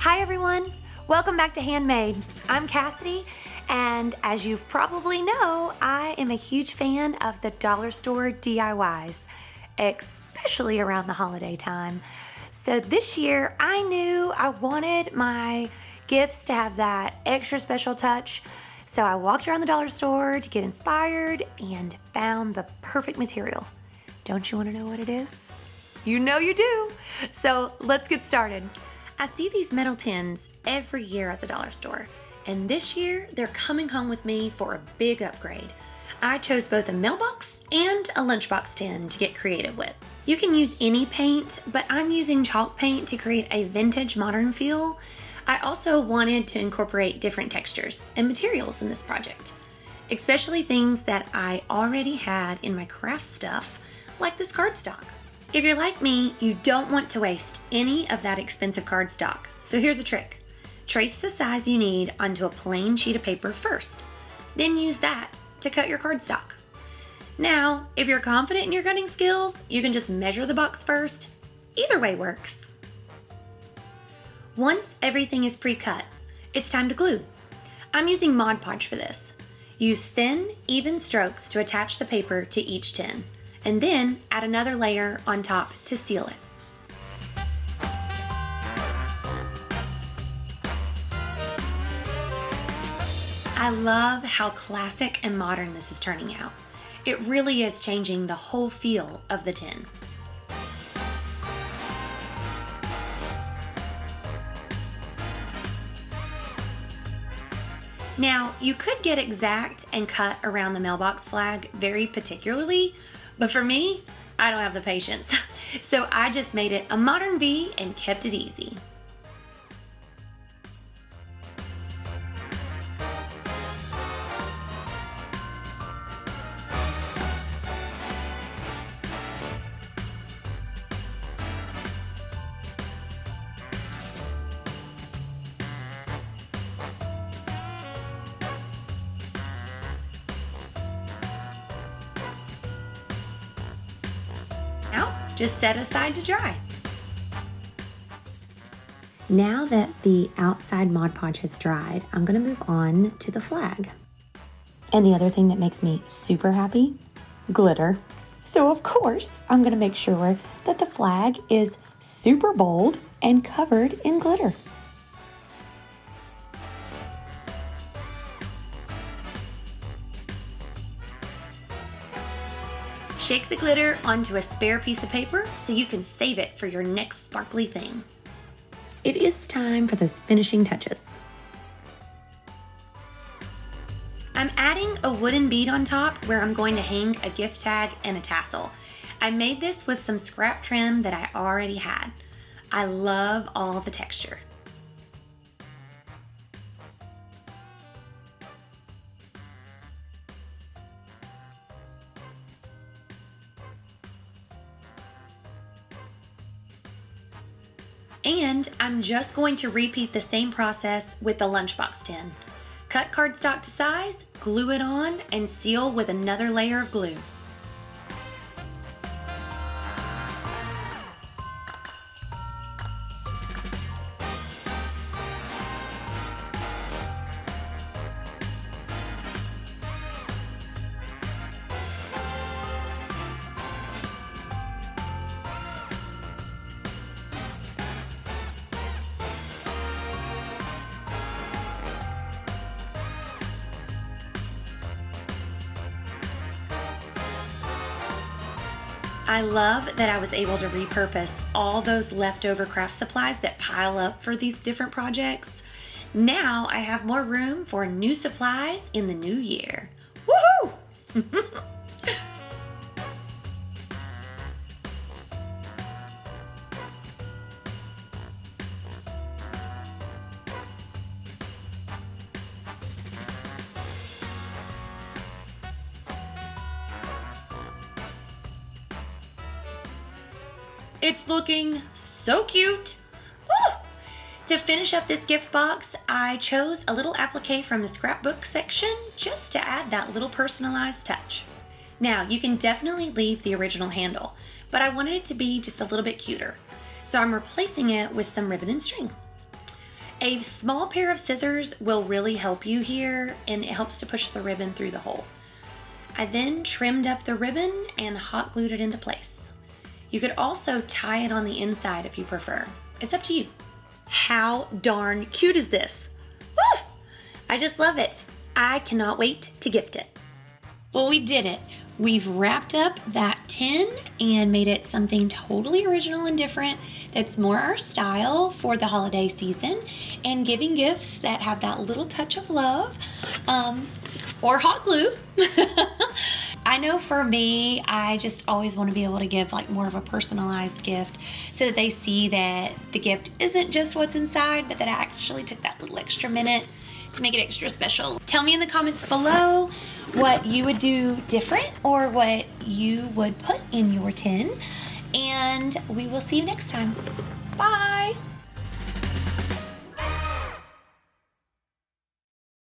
Hi everyone, welcome back to Handmade. I'm Cassidy, and as you probably know, I am a huge fan of the dollar store DIYs, especially around the holiday time. So this year I knew I wanted my gifts to have that extra special touch. So I walked around the dollar store to get inspired and found the perfect material. Don't you want to know what it is? You know you do. So let's get started. I see these metal tins every year at the dollar store, and this year they're coming home with me for a big upgrade. I chose both a mailbox and a lunchbox tin to get creative with. You can use any paint, but I'm using chalk paint to create a vintage modern feel. I also wanted to incorporate different textures and materials in this project, especially things that I already had in my craft stuff, like this cardstock. If you're like me, you don't want to waste any of that expensive cardstock. So here's a trick. Trace the size you need onto a plain sheet of paper first, then use that to cut your cardstock. Now, if you're confident in your cutting skills, you can just measure the box first. Either way works. Once everything is pre-cut, it's time to glue. I'm using Mod Podge for this. Use thin, even strokes to attach the paper to each tin, and then add another layer on top to seal it. I love how classic and modern this is turning out. It really is changing the whole feel of the tin. Now, you could get exact and cut around the mailbox flag very particularly, but for me, I don't have the patience. So I just made it a modern V and kept it easy. Now, just set aside to dry. Now that the outside Mod Podge has dried, I'm gonna move on to the flag. And the other thing that makes me super happy, glitter. So of course, I'm gonna make sure that the flag is super bold and covered in glitter. Shake the glitter onto a spare piece of paper so you can save it for your next sparkly thing. It is time for those finishing touches. I'm adding a wooden bead on top where I'm going to hang a gift tag and a tassel. I made this with some scrap trim that I already had. I love all the texture. And I'm just going to repeat the same process with the lunchbox tin. Cut cardstock to size, glue it on, and seal with another layer of glue. I love that I was able to repurpose all those leftover craft supplies that pile up for these different projects. Now I have more room for new supplies in the new year. Woohoo! It's looking so cute. Woo! To finish up this gift box, I chose a little applique from the scrapbook section just to add that little personalized touch. Now, you can definitely leave the original handle, but I wanted it to be just a little bit cuter. So I'm replacing it with some ribbon and string. A small pair of scissors will really help you here, and it helps to push the ribbon through the hole. I then trimmed up the ribbon and hot glued it into place. You could also tie it on the inside if you prefer. It's up to you. How darn cute is this? Woo! I just love it. I cannot wait to gift it. Well, we did it. We've wrapped up that tin and made it something totally original and different that's more our style for the holiday season, and giving gifts that have that little touch of love or hot glue. I know for me, I just always want to be able to give like more of a personalized gift so that they see that the gift isn't just what's inside, but that I actually took that little extra minute to make it extra special. Tell me in the comments below what you would do different or what you would put in your tin, and we will see you next time. Bye!